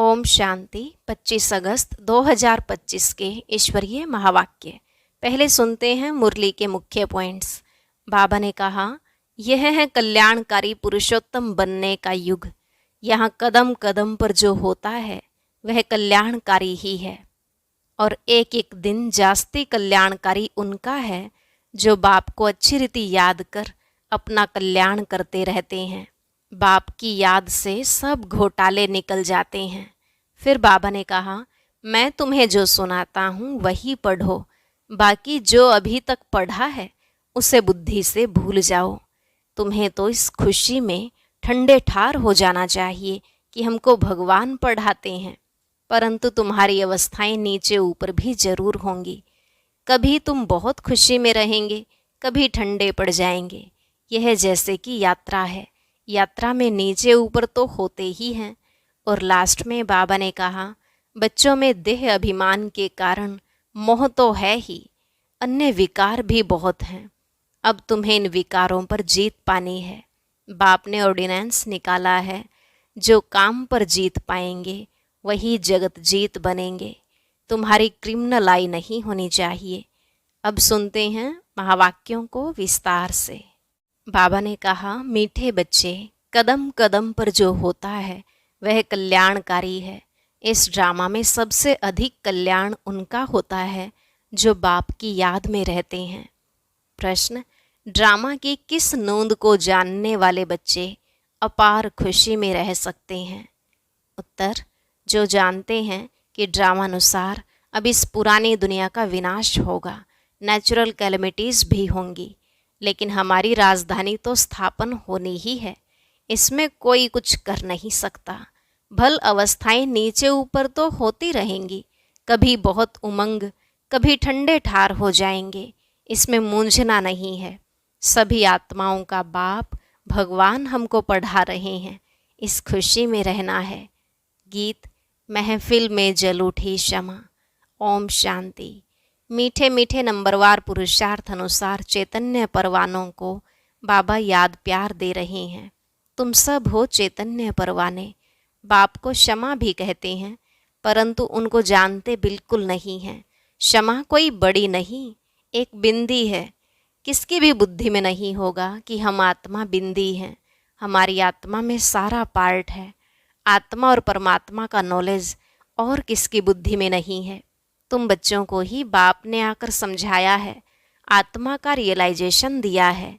ओम शांति। 25 अगस्त 2025 के ईश्वरीय महावाक्य। पहले सुनते हैं मुरली के मुख्य पॉइंट्स। बाबा ने कहा, यह है कल्याणकारी पुरुषोत्तम बनने का युग। यहाँ कदम कदम पर जो होता है वह कल्याणकारी ही है, और एक एक दिन जास्ती कल्याणकारी उनका है जो बाप को अच्छी रीति याद कर अपना कल्याण करते रहते हैं। बाप की याद से सब घोटाले निकल जाते हैं। फिर बाबा ने कहा, मैं तुम्हें जो सुनाता हूँ वही पढ़ो, बाकी जो अभी तक पढ़ा है उसे बुद्धि से भूल जाओ। तुम्हें तो इस खुशी में ठंडे ठार हो जाना चाहिए कि हमको भगवान पढ़ाते हैं, परंतु तुम्हारी अवस्थाएं नीचे ऊपर भी जरूर होंगी। कभी तुम बहुत खुशी में रहेंगे, कभी ठंडे पड़ जाएंगे। यह जैसे कि यात्रा है, यात्रा में नीचे ऊपर तो होते ही हैं। और लास्ट में बाबा ने कहा, बच्चों में देह अभिमान के कारण मोह तो है ही, अन्य विकार भी बहुत हैं। अब तुम्हें इन विकारों पर जीत पानी है। बाप ने ऑर्डिनेंस निकाला है, जो काम पर जीत पाएंगे वही जगत जीत बनेंगे। तुम्हारी क्रिमिनल आई नहीं होनी चाहिए। अब सुनते हैं महावाक्यों को विस्तार से। बाबा ने कहा, मीठे बच्चे, कदम कदम पर जो होता है वह कल्याणकारी है। इस ड्रामा में सबसे अधिक कल्याण उनका होता है जो बाप की याद में रहते हैं। प्रश्न, ड्रामा की किस नोंद को जानने वाले बच्चे अपार खुशी में रह सकते हैं? उत्तर, जो जानते हैं कि ड्रामानुसार अब इस पुरानी दुनिया का विनाश होगा, नेचुरल कैलेमिटीज़ भी होंगी, लेकिन हमारी राजधानी तो स्थापन होनी ही है, इसमें कोई कुछ कर नहीं सकता। भल अवस्थाएं नीचे ऊपर तो होती रहेंगी, कभी बहुत उमंग, कभी ठंडे ठार हो जाएंगे, इसमें मूंझना नहीं है। सभी आत्माओं का बाप भगवान हमको पढ़ा रहे हैं, इस खुशी में रहना है। गीत, महफिल में जल उठी शमा। ओम शांति। मीठे मीठे नंबरवार पुरुषार्थ अनुसार चैतन्य परवानों को बाबा याद प्यार दे रहे हैं। तुम सब हो चैतन्य परवाने। बाप को क्षमा भी कहते हैं, परंतु उनको जानते बिल्कुल नहीं हैं। क्षमा कोई बड़ी नहीं, एक बिंदी है। किसकी भी बुद्धि में नहीं होगा कि हम आत्मा बिंदी हैं। हमारी आत्मा में सारा पार्ट है। आत्मा और परमात्मा का नॉलेज और किसकी बुद्धि में नहीं है। तुम बच्चों को ही बाप ने आकर समझाया है, आत्मा का रियलाइजेशन दिया है।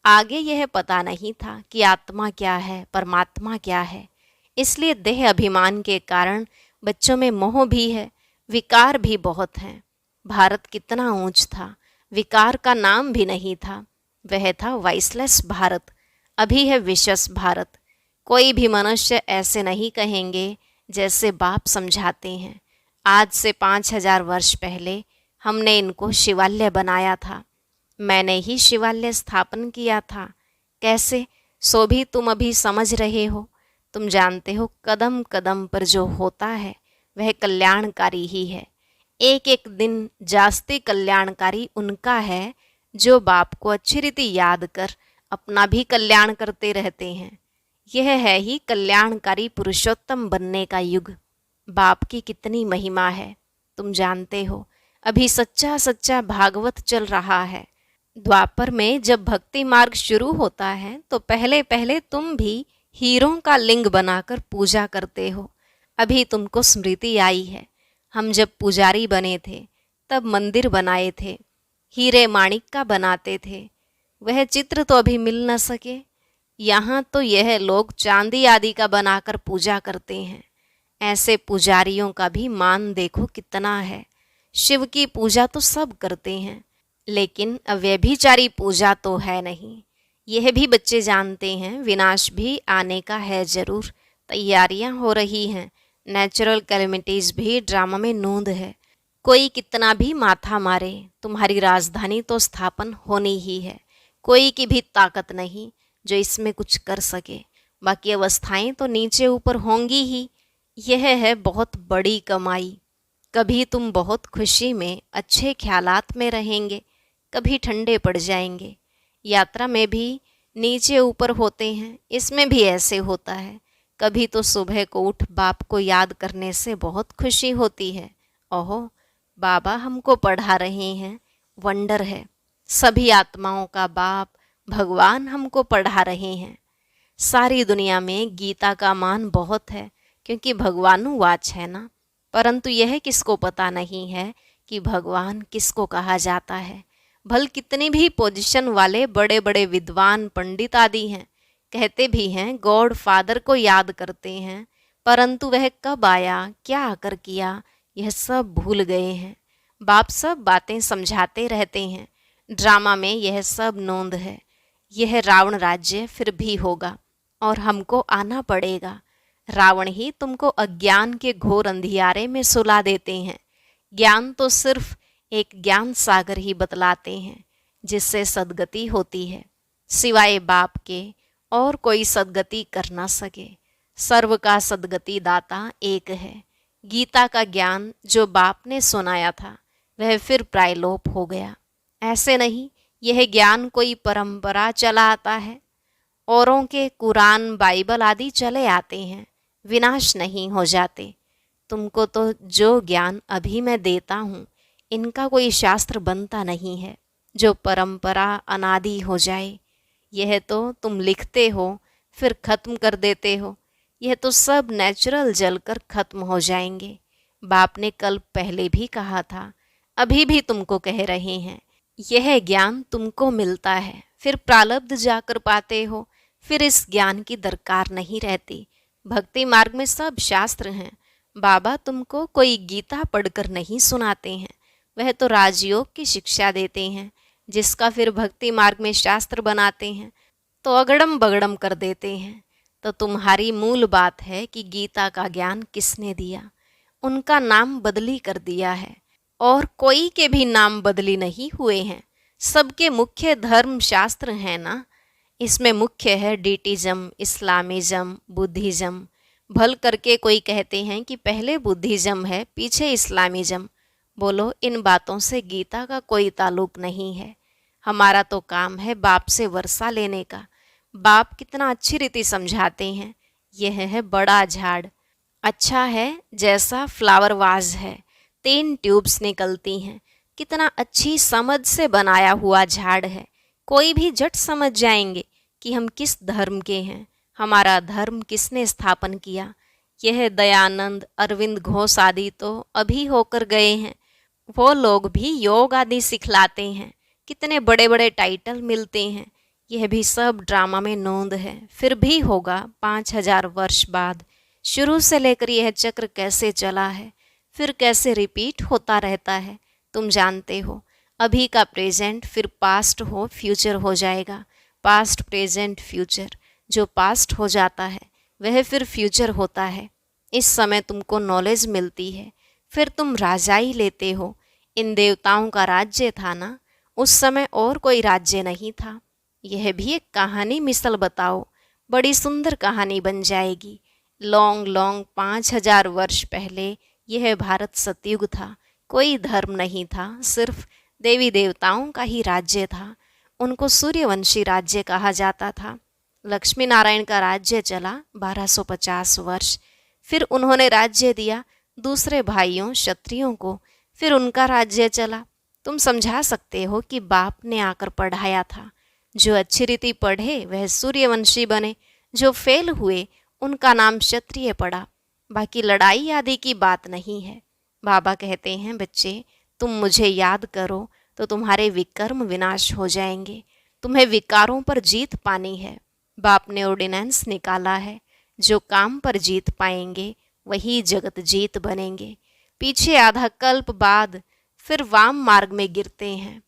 आगे यह पता नहीं था कि आत्मा क्या है, परमात्मा क्या है। इसलिए देह अभिमान के कारण बच्चों में मोह भी है, विकार भी बहुत हैं। भारत कितना ऊंच था, विकार का नाम भी नहीं था। वह था वाइसलेस भारत, अभी है विशस भारत। कोई भी मनुष्य ऐसे नहीं कहेंगे जैसे बाप समझाते हैं। आज से 5000 वर्ष पहले हमने इनको शिवालय बनाया था। मैंने ही शिवालय स्थापन किया था। कैसे, सो भी तुम अभी समझ रहे हो। तुम जानते हो कदम कदम पर जो होता है वह कल्याणकारी ही है। एक एक दिन जास्ती कल्याणकारी उनका है जो बाप को अच्छी रीति याद कर अपना भी कल्याण करते रहते हैं। यह है ही कल्याणकारी पुरुषोत्तम बनने का युग। बाप की कितनी महिमा है तुम जानते हो। अभी सच्चा सच्चा भागवत चल रहा है। द्वापर में जब भक्ति मार्ग शुरू होता है तो पहले पहले तुम भी हीरों का लिंग बनाकर पूजा करते हो। अभी तुमको स्मृति आई है, हम जब पुजारी बने थे तब मंदिर बनाए थे, हीरे माणिक का बनाते थे। वह चित्र तो अभी मिल न सके। यहाँ तो यह लोग चांदी आदि का बनाकर पूजा करते हैं। ऐसे पुजारियों का भी मान देखो कितना है। शिव की पूजा तो सब करते हैं, लेकिन अव्यभिचारी पूजा तो है नहीं। यह भी बच्चे जानते हैं, विनाश भी आने का है जरूर। तैयारियां हो रही हैं। नेचुरल कैलेमिटीज़ भी ड्रामा में नोंद है। कोई कितना भी माथा मारे, तुम्हारी राजधानी तो स्थापन होनी ही है। कोई की भी ताकत नहीं जो इसमें कुछ कर सके। बाकी अवस्थाएं तो नीचे ऊपर होंगी ही। यह है बहुत बड़ी कमाई। कभी तुम बहुत खुशी में अच्छे ख्यालात में रहेंगे, कभी ठंडे पड़ जाएंगे। यात्रा में भी नीचे ऊपर होते हैं, इसमें भी ऐसे होता है। कभी तो सुबह को उठ बाप को याद करने से बहुत खुशी होती है। ओहो, बाबा हमको पढ़ा रहे हैं, वंडर है। सभी आत्माओं का बाप भगवान हमको पढ़ा रहे हैं। सारी दुनिया में गीता का मान बहुत है क्योंकि भगवानुवाच है ना, परंतु यह किसको पता नहीं है कि भगवान किसको कहा जाता है। भल कितने भी पोजीशन वाले बड़े बड़े विद्वान पंडित आदि हैं, कहते भी हैं गॉड फादर को याद करते हैं, परंतु वह कब आया, क्या आकर किया, यह सब भूल गए हैं। बाप सब बातें समझाते रहते हैं, ड्रामा में यह सब नोंद है। यह रावण राज्य फिर भी होगा और हमको आना पड़ेगा। रावण ही तुमको अज्ञान के घोर अंधियारे में सुला देते हैं। ज्ञान तो सिर्फ एक ज्ञान सागर ही बतलाते हैं जिससे सद्गति होती है। सिवाय बाप के और कोई सद्गति कर ना सके। सर्व का सद्गति दाता एक है। गीता का ज्ञान जो बाप ने सुनाया था वह फिर प्रायलोप हो गया। ऐसे नहीं, यह ज्ञान कोई परंपरा चला आता है। औरों के कुरान बाइबल आदि चले आते हैं, विनाश नहीं हो जाते। तुमको तो जो ज्ञान अभी मैं देता हूँ, इनका कोई शास्त्र बनता नहीं है जो परंपरा अनादि हो जाए। यह तो तुम लिखते हो फिर खत्म कर देते हो। यह तो सब नेचुरल जलकर खत्म हो जाएंगे। बाप ने कल पहले भी कहा था, अभी भी तुमको कह रहे हैं। यह ज्ञान तुमको मिलता है, फिर प्रारब्ध जाकर पाते हो, फिर इस ज्ञान की दरकार नहीं रहती। भक्ति मार्ग में सब शास्त्र हैं। बाबा तुमको कोई गीता पढ़कर नहीं सुनाते हैं, वह तो राजयोग की शिक्षा देते हैं, जिसका फिर भक्ति मार्ग में शास्त्र बनाते हैं तो अगड़म बगड़म कर देते हैं। तो तुम्हारी मूल बात है कि गीता का ज्ञान किसने दिया। उनका नाम बदली कर दिया है और कोई के भी नाम बदली नहीं हुए हैं। सबके मुख्य धर्म शास्त्र हैं ना। इसमें मुख्य है डीटिज्म, इस्लामिज्म, बुद्धिज्म। भल करके कोई कहते हैं कि पहले बुद्धिज्म है पीछे इस्लामिज्म। बोलो, इन बातों से गीता का कोई ताल्लुक नहीं है। हमारा तो काम है बाप से वर्षा लेने का। बाप कितना अच्छी रीति समझाते हैं। यह है बड़ा झाड़, अच्छा है जैसा फ्लावर वाज है, 3 ट्यूब्स निकलती हैं। कितना अच्छी समझ से बनाया हुआ झाड़ है। कोई भी झट समझ जाएंगे कि हम किस धर्म के हैं, हमारा धर्म किसने स्थापन किया। यह दयानंद, अरविंद घोष आदि तो अभी होकर गए हैं। वो लोग भी योग आदि सिखलाते हैं। कितने बड़े बड़े टाइटल मिलते हैं। यह भी सब ड्रामा में नोंद है। फिर भी होगा 5000 वर्ष बाद। शुरू से लेकर यह चक्र कैसे चला है, फिर कैसे रिपीट होता रहता है, तुम जानते हो। अभी का प्रेजेंट फिर पास्ट हो फ्यूचर हो जाएगा। Past present future. जो पास्ट हो जाता है वह फिर फ्यूचर होता है। इस समय तुमको नॉलेज मिलती है, फिर तुम राजाई लेते हो। इन देवताओं का राज्य था ना, उस समय और कोई राज्य नहीं था। यह भी एक कहानी मिसल बताओ, बड़ी सुंदर कहानी बन जाएगी। लॉन्ग लॉन्ग 5000 वर्ष पहले यह भारत सतयुग था। कोई धर्म नहीं था, सिर्फ देवी देवताओं का ही राज्य था। उनको सूर्यवंशी राज्य कहा जाता था। लक्ष्मी नारायण का राज्य चला 1250 वर्ष। फिर उन्होंने राज्य दिया दूसरे भाइयों क्षत्रियों को, फिर उनका राज्य चला। तुम समझा सकते हो कि बाप ने आकर पढ़ाया था। जो अच्छी रीति पढ़े वह सूर्यवंशी बने, जो फेल हुए उनका नाम क्षत्रिय पड़ा। बाकी लड़ाई आदि की बात नहीं है। बाबा कहते हैं, बच्चे तुम मुझे याद करो तो तुम्हारे विकर्म विनाश हो जाएंगे। तुम्हें विकारों पर जीत पानी है। बाप ने ऑर्डिनेंस निकाला है, जो काम पर जीत पाएंगे वही जगत जीत बनेंगे। पीछे आधा कल्प बाद फिर वाम मार्ग में गिरते हैं।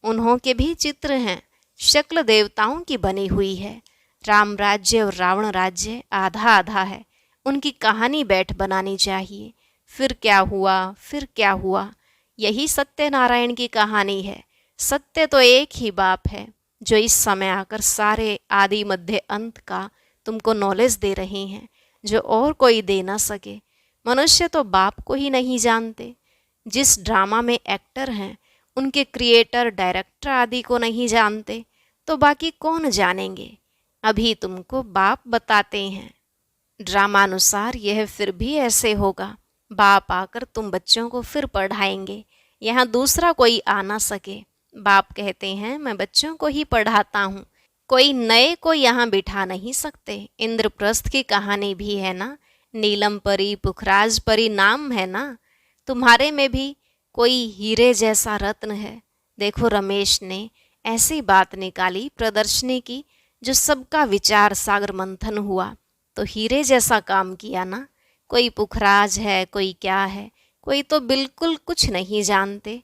उन्हों के भी चित्र हैं, शक्ल देवताओं की बनी हुई है। राम राज्य और रावण राज्य आधा आधा है। उनकी कहानी बैठ बनानी चाहिए। फिर क्या हुआ, फिर क्या हुआ, यही सत्यनारायण की कहानी है। सत्य तो एक ही बाप है जो इस समय आकर सारे आदि मध्य अंत का तुमको नॉलेज दे रहे हैं, जो और कोई दे ना सके। मनुष्य तो बाप को ही नहीं जानते। जिस ड्रामा में एक्टर हैं उनके क्रिएटर डायरेक्टर आदि को नहीं जानते, तो बाकी कौन जानेंगे। अभी तुमको बाप बताते हैं। ड्रामानुसार यह फिर भी ऐसे होगा। बाप आकर तुम बच्चों को फिर पढ़ाएंगे, यहाँ दूसरा कोई आ ना सके। बाप कहते हैं मैं बच्चों को ही पढ़ाता हूँ, कोई नए को यहाँ बिठा नहीं सकते। इंद्रप्रस्थ की कहानी भी है ना, नीलम परी पुखराज परी नाम है ना। तुम्हारे में भी कोई हीरे जैसा रत्न है। देखो रमेश ने ऐसी बात निकाली प्रदर्शनी की जो सबका विचार सागर मंथन हुआ। तो हीरे जैसा काम किया ना। कोई पुखराज है, कोई क्या है, कोई तो बिल्कुल कुछ नहीं जानते।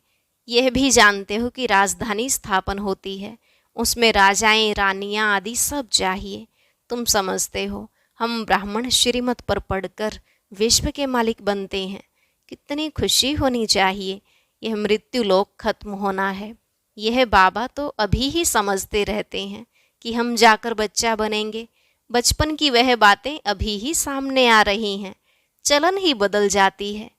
यह भी जानते हो कि राजधानी स्थापन होती है, उसमें राजाएं रानियां आदि सब चाहिए। तुम समझते हो हम ब्राह्मण श्रीमत पर पढ़कर विश्व के मालिक बनते हैं, कितनी खुशी होनी चाहिए। यह मृत्यु लोक खत्म होना है। यह बाबा तो अभी ही समझते रहते हैं कि हम जाकर बच्चा बनेंगे। बचपन की वह बातें अभी ही सामने आ रही हैं, चलन ही बदल जाती है।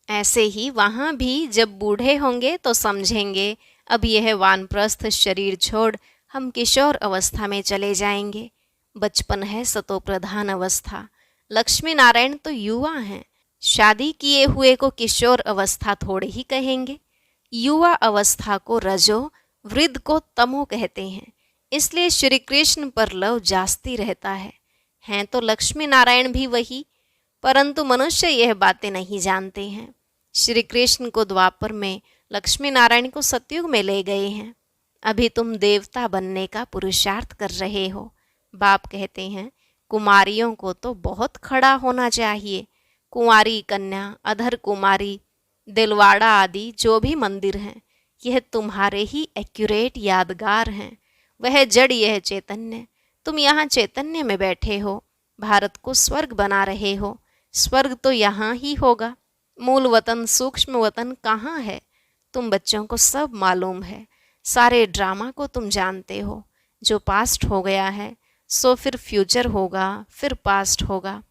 ऐसे ही वहाँ भी जब बूढ़े होंगे तो समझेंगे अब यह वानप्रस्थ शरीर छोड़ हम किशोर अवस्था में चले जाएंगे। बचपन है सतो प्रधान अवस्था। लक्ष्मी नारायण तो युवा हैं, शादी किए हुए को किशोर अवस्था थोड़े ही कहेंगे। युवा अवस्था को रजो, वृद्ध को तमो कहते हैं। इसलिए श्री कृष्ण पर लव जास्ती रहता है। हैं तो लक्ष्मी नारायण भी वही, परंतु मनुष्य यह बातें नहीं जानते हैं। श्री कृष्ण को द्वापर में, लक्ष्मी नारायण को सतयुग में ले गए हैं। अभी तुम देवता बनने का पुरुषार्थ कर रहे हो। बाप कहते हैं कुमारियों को तो बहुत खड़ा होना चाहिए। कुंवारी कन्या, अधर कुमारी, दिलवाड़ा आदि जो भी मंदिर हैं, यह तुम्हारे ही एक्यूरेट यादगार हैं। वह जड़, यह चैतन्य। तुम यहाँ चैतन्य में बैठे हो, भारत को स्वर्ग बना रहे हो। स्वर्ग तो यहाँ ही होगा। मूल वतन, सूक्ष्म वतन कहाँ है? तुम बच्चों को सब मालूम है। सारे ड्रामा को तुम जानते हो। जो पास्ट हो गया है सो फिर फ्यूचर होगा, फिर पास्ट होगा।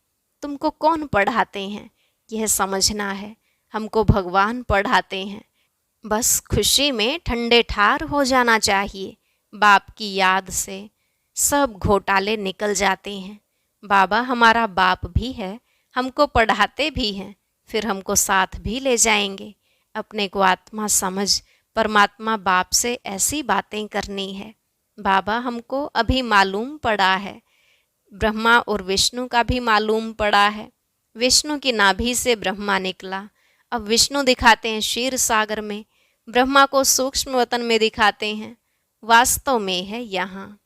तुमको कौन पढ़ाते हैं यह समझना है। हमको भगवान पढ़ाते हैं। बस खुशी में ठंडे ठार हो जाना चाहिए। बाप की याद से सब घोटाले निकल जाते हैं। बाबा हमारा बाप भी है, हमको पढ़ाते भी हैं, फिर हमको साथ भी ले जाएंगे। अपने को आत्मा समझ परमात्मा बाप से ऐसी बातें करनी है। बाबा हमको अभी मालूम पड़ा है, ब्रह्मा और विष्णु का भी मालूम पड़ा है। विष्णु की नाभि से ब्रह्मा निकला। अब विष्णु दिखाते हैं क्षीर सागर में, ब्रह्मा को सूक्ष्म वतन में दिखाते हैं। वास्तव में है यहाँ।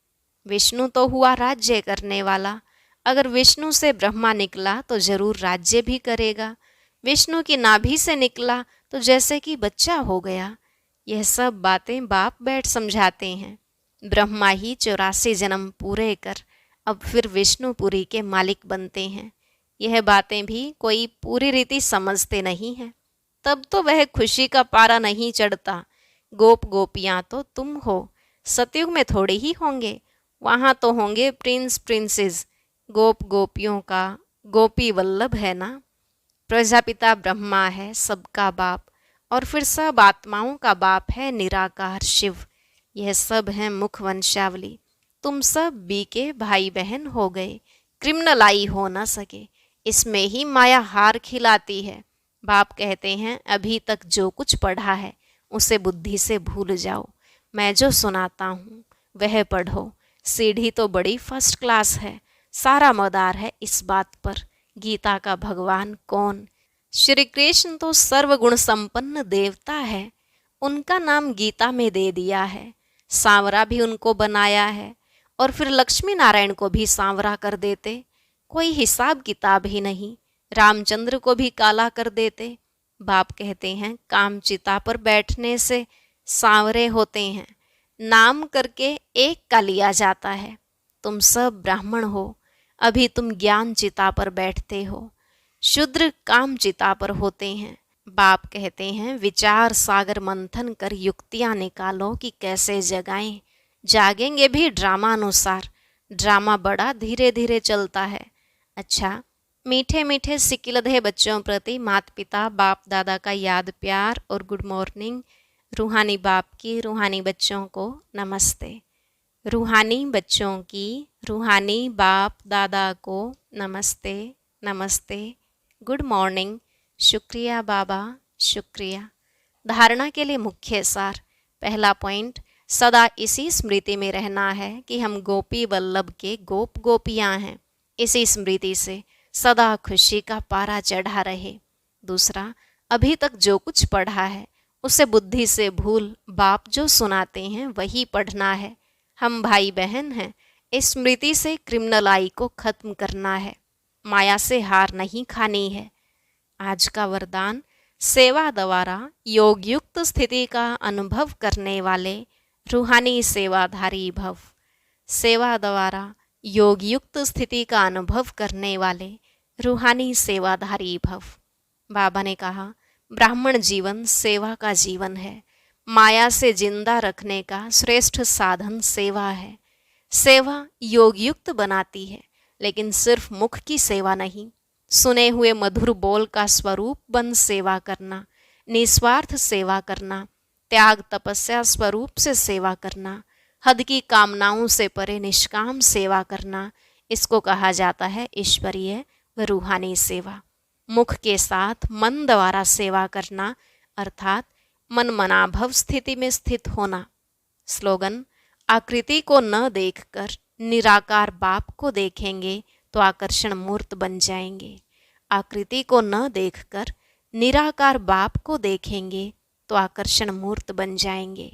विष्णु तो हुआ राज्य करने वाला। अगर विष्णु से ब्रह्मा निकला तो जरूर राज्य भी करेगा। विष्णु की नाभि से निकला तो जैसे कि बच्चा हो गया। यह सब बातें बाप बैठ समझाते हैं। ब्रह्मा ही 84 जन्म पूरे कर अब फिर विष्णुपुरी के मालिक बनते हैं। यह बातें भी कोई पूरी रीति समझते नहीं हैं। तब तो वह खुशी का पारा नहीं चढ़ता। गोप गोपियाँ तो तुम हो। सतयुग में थोड़े ही होंगे, वहाँ तो होंगे प्रिंस प्रिंसेस। गोप गोपियों का गोपी वल्लभ है ना। प्रजापिता ब्रह्मा है, सबका बाप, और फिर सब आत्माओं का बाप है निराकार शिव। यह सब है मुख वंशावली। तुम सब बी के भाई बहन हो गए, क्रिमिनल आई हो न सके। इसमें ही माया हार खिलाती है। बाप कहते हैं अभी तक जो कुछ पढ़ा है उसे बुद्धि से भूल जाओ। मैं जो सुनाता हूँ वह पढ़ो। सीढ़ी तो बड़ी फर्स्ट क्लास है। सारा मदार है इस बात पर, गीता का भगवान कौन? श्री कृष्ण तो सर्वगुण संपन्न देवता है। उनका नाम गीता में दे दिया है। सांवरा भी उनको बनाया है, और फिर लक्ष्मी नारायण को भी सांवरा कर देते। कोई हिसाब किताब ही नहीं। रामचंद्र को भी काला कर देते। बाप कहते हैं काम चिता पर बैठने से सांवरे होते हैं। नाम करके एक का लिया जाता है। तुम सब ब्राह्मण हो, अभी तुम ज्ञान चिता पर बैठते हो। शूद्र काम चिता पर होते हैं। बाप कहते हैं विचार सागर मंथन कर युक्तियाँ निकालो कि कैसे जगाएं। जागेंगे भी ड्रामा अनुसार। ड्रामा बड़ा धीरे धीरे चलता है। अच्छा, मीठे मीठे सिकिलधे बच्चों प्रति माता पिता बाप दादा का याद प्यार और गुड मॉर्निंग। रूहानी बाप की रूहानी बच्चों को नमस्ते। रूहानी बच्चों की रूहानी बाप दादा को नमस्ते नमस्ते, गुड मॉर्निंग, शुक्रिया बाबा, शुक्रिया। धारणा के लिए मुख्य सार। पहला पॉइंट, सदा इसी स्मृति में रहना है कि हम गोपी वल्लभ के गोप गोपियां हैं। इसी स्मृति से सदा खुशी का पारा चढ़ा रहे। दूसरा, अभी तक जो कुछ पढ़ा है उसे बुद्धि से भूल बाप जो सुनाते हैं वही पढ़ना है। हम भाई बहन हैं, इस स्मृति से क्रिमिनल आई को खत्म करना है। माया से हार नहीं खानी है। आज का वरदान, सेवा द्वारा योग युक्त स्थिति का अनुभव करने वाले रूहानी सेवाधारी भव। सेवा द्वारा योग युक्त स्थिति का अनुभव करने वाले रूहानी सेवाधारी भव। बाबा ने कहा, ब्राह्मण जीवन सेवा का जीवन है। माया से जिंदा रखने का श्रेष्ठ साधन सेवा है। सेवा योग युक्त बनाती है, लेकिन सिर्फ मुख की सेवा नहीं। सुने हुए मधुर बोल का स्वरूप बन सेवा करना, निस्वार्थ सेवा करना, त्याग तपस्या स्वरूप से सेवा करना, हद की कामनाओं से परे निष्काम सेवा करना, इसको कहा जाता है ईश्वरीय व रूहानी सेवा। मुख के साथ मन द्वारा सेवा करना अर्थात मन मनाभव स्थिति में स्थित होना। स्लोगन, आकृति को न देखकर निराकार बाप को देखेंगे तो आकर्षण मूर्त बन जाएंगे। आकृति को न देखकर निराकार बाप को देखेंगे तो आकर्षण मूर्त बन जाएंगे।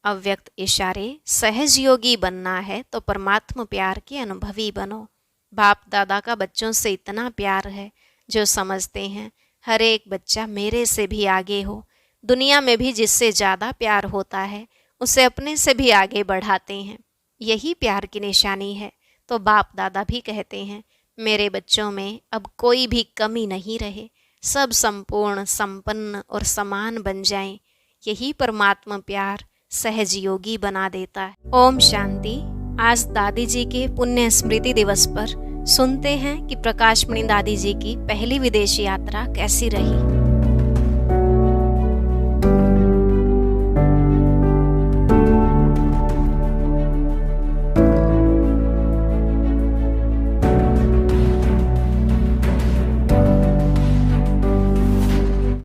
अव्यक्त इशारे, सहज योगी बनना है तो परमात्मा प्यार के अनुभवी बनो। बाप दादा का बच्चों से इतना प्यार है जो समझते हैं हर एक बच्चा मेरे से भी आगे हो। दुनिया में भी जिससे ज़्यादा प्यार होता है उसे अपने से भी आगे बढ़ाते हैं। यही प्यार की निशानी है। तो बाप दादा भी कहते हैं, मेरे बच्चों में अब कोई भी कमी नहीं रहे, सब संपूर्ण, संपन्न और समान बन जाएं। यही परमात्मा प्यार सहज योगी बना देता है। ओम शांति। आज दादी जी के पुण्य स्मृति दिवस पर सुनते हैं कि प्रकाशमणि दादी जी की पहली विदेश यात्रा कैसी रही।